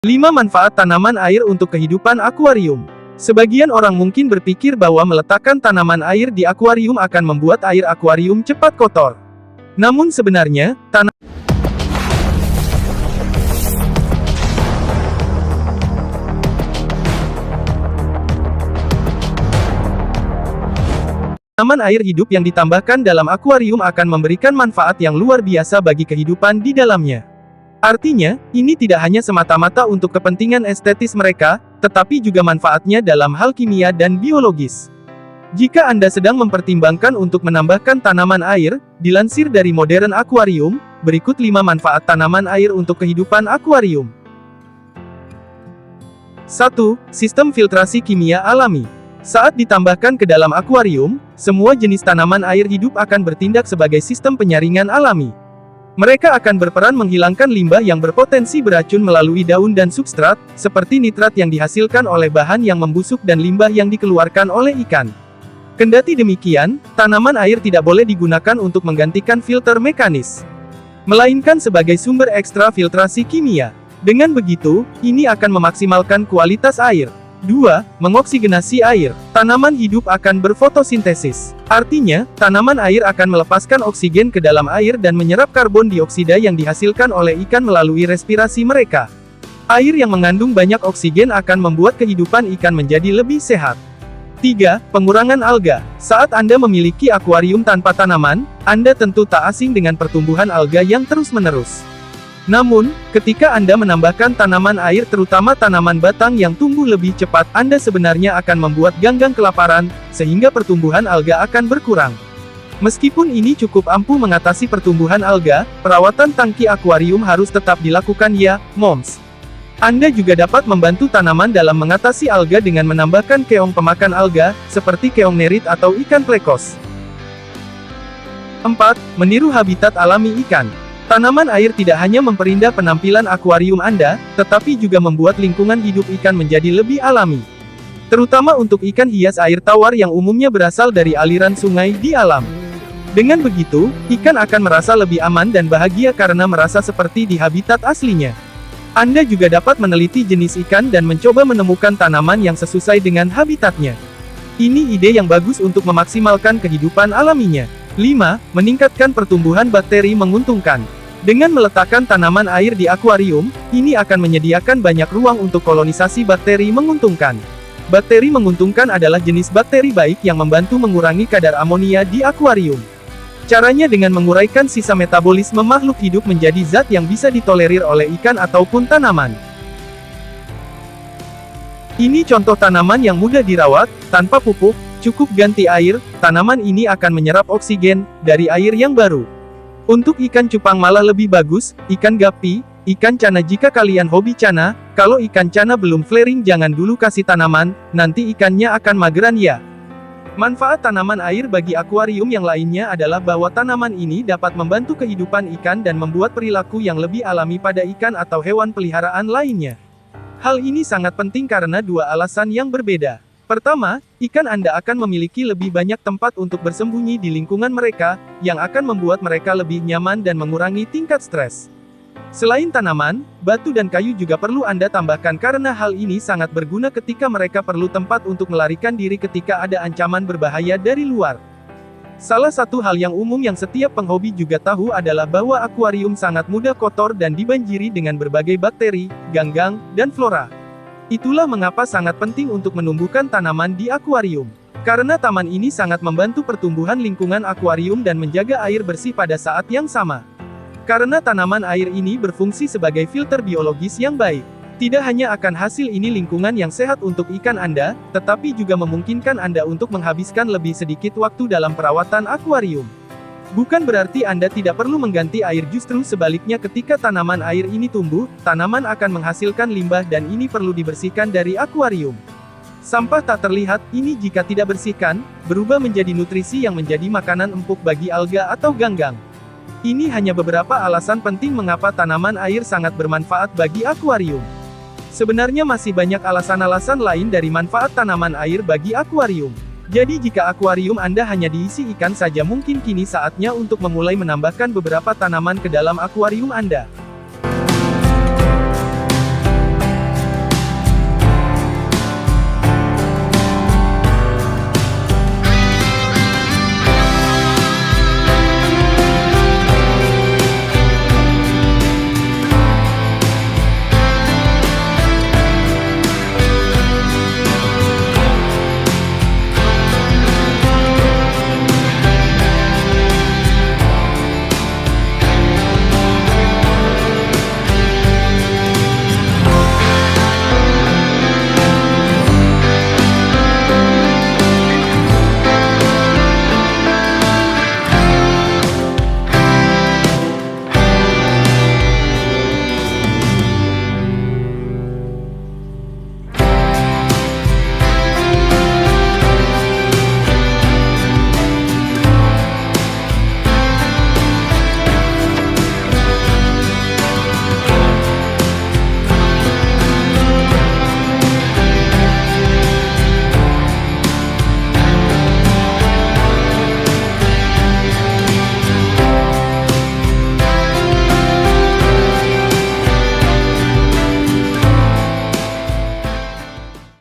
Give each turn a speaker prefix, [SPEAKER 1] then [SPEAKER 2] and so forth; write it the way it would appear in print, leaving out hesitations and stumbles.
[SPEAKER 1] 5 manfaat tanaman air untuk kehidupan akuarium. Sebagian orang mungkin berpikir bahwa meletakkan tanaman air di akuarium akan membuat air akuarium cepat kotor. Namun sebenarnya, tanaman air hidup yang ditambahkan dalam akuarium akan memberikan manfaat yang luar biasa bagi kehidupan di dalamnya. Artinya, ini tidak hanya semata-mata untuk kepentingan estetis mereka, tetapi juga manfaatnya dalam hal kimia dan biologis. Jika Anda sedang mempertimbangkan untuk menambahkan tanaman air, dilansir dari Modern Aquarium, berikut 5 manfaat tanaman air untuk kehidupan akuarium. 1. Sistem filtrasi kimia alami. Saat ditambahkan ke dalam akuarium, semua jenis tanaman air hidup akan bertindak sebagai sistem penyaringan alami. Mereka akan berperan menghilangkan limbah yang berpotensi beracun melalui daun dan substrat, seperti nitrat yang dihasilkan oleh bahan yang membusuk dan limbah yang dikeluarkan oleh ikan. Kendati demikian, tanaman air tidak boleh digunakan untuk menggantikan filter mekanis, melainkan sebagai sumber ekstra filtrasi kimia. Dengan begitu, ini akan memaksimalkan kualitas air. 2. Mengoksigenasi air. Tanaman hidup akan berfotosintesis. Artinya, tanaman air akan melepaskan oksigen ke dalam air dan menyerap karbon dioksida yang dihasilkan oleh ikan melalui respirasi mereka. Air yang mengandung banyak oksigen akan membuat kehidupan ikan menjadi lebih sehat. 3. Pengurangan alga. Saat Anda memiliki akuarium tanpa tanaman, Anda tentu tak asing dengan pertumbuhan alga yang terus-menerus. Namun, ketika Anda menambahkan tanaman air terutama tanaman batang yang tumbuh lebih cepat, Anda sebenarnya akan membuat ganggang kelaparan, sehingga pertumbuhan alga akan berkurang. Meskipun ini cukup ampuh mengatasi pertumbuhan alga, perawatan tangki akuarium harus tetap dilakukan ya, moms. Anda juga dapat membantu tanaman dalam mengatasi alga dengan menambahkan keong pemakan alga, seperti keong nerit atau ikan plekos. 4. Meniru habitat alami ikan. Tanaman air tidak hanya memperindah penampilan akuarium Anda, tetapi juga membuat lingkungan hidup ikan menjadi lebih alami. Terutama untuk ikan hias air tawar yang umumnya berasal dari aliran sungai di alam. Dengan begitu, ikan akan merasa lebih aman dan bahagia karena merasa seperti di habitat aslinya. Anda juga dapat meneliti jenis ikan dan mencoba menemukan tanaman yang sesuai dengan habitatnya. Ini ide yang bagus untuk memaksimalkan kehidupan alaminya. 5. Meningkatkan pertumbuhan bakteri menguntungkan. Dengan meletakkan tanaman air di akuarium, ini akan menyediakan banyak ruang untuk kolonisasi bakteri menguntungkan. Bakteri menguntungkan adalah jenis bakteri baik yang membantu mengurangi kadar amonia di akuarium. Caranya dengan menguraikan sisa metabolisme makhluk hidup menjadi zat yang bisa ditolerir oleh ikan ataupun tanaman. Ini contoh tanaman yang mudah dirawat, tanpa pupuk, cukup ganti air, tanaman ini akan menyerap oksigen dari air yang baru. Untuk ikan cupang malah lebih bagus, ikan gapi, ikan cana jika kalian hobi cana, kalau ikan cana belum flaring jangan dulu kasih tanaman, nanti ikannya akan mageran ya. Manfaat tanaman air bagi akuarium yang lainnya adalah bahwa tanaman ini dapat membantu kehidupan ikan dan membuat perilaku yang lebih alami pada ikan atau hewan peliharaan lainnya. Hal ini sangat penting karena 2 alasan yang berbeda. Pertama, ikan Anda akan memiliki lebih banyak tempat untuk bersembunyi di lingkungan mereka, yang akan membuat mereka lebih nyaman dan mengurangi tingkat stres. Selain tanaman, batu dan kayu juga perlu Anda tambahkan karena hal ini sangat berguna ketika mereka perlu tempat untuk melarikan diri ketika ada ancaman berbahaya dari luar. Salah satu hal yang umum yang setiap penghobi juga tahu adalah bahwa akuarium sangat mudah kotor dan dibanjiri dengan berbagai bakteri, ganggang, dan flora. Itulah mengapa sangat penting untuk menumbuhkan tanaman di akuarium. Karena taman ini sangat membantu pertumbuhan lingkungan akuarium dan menjaga air bersih pada saat yang sama. Karena tanaman air ini berfungsi sebagai filter biologis yang baik. Tidak hanya akan hasil ini lingkungan yang sehat untuk ikan Anda, tetapi juga memungkinkan Anda untuk menghabiskan lebih sedikit waktu dalam perawatan akuarium. Bukan berarti Anda tidak perlu mengganti air, justru sebaliknya ketika tanaman air ini tumbuh, tanaman akan menghasilkan limbah dan ini perlu dibersihkan dari akuarium. Sampah tak terlihat, ini jika tidak bersihkan, berubah menjadi nutrisi yang menjadi makanan empuk bagi alga atau ganggang. Ini hanya beberapa alasan penting mengapa tanaman air sangat bermanfaat bagi akuarium. Sebenarnya masih banyak alasan-alasan lain dari manfaat tanaman air bagi akuarium. Jadi jika akuarium Anda hanya diisi ikan saja, mungkin kini saatnya untuk memulai menambahkan beberapa tanaman ke dalam akuarium Anda.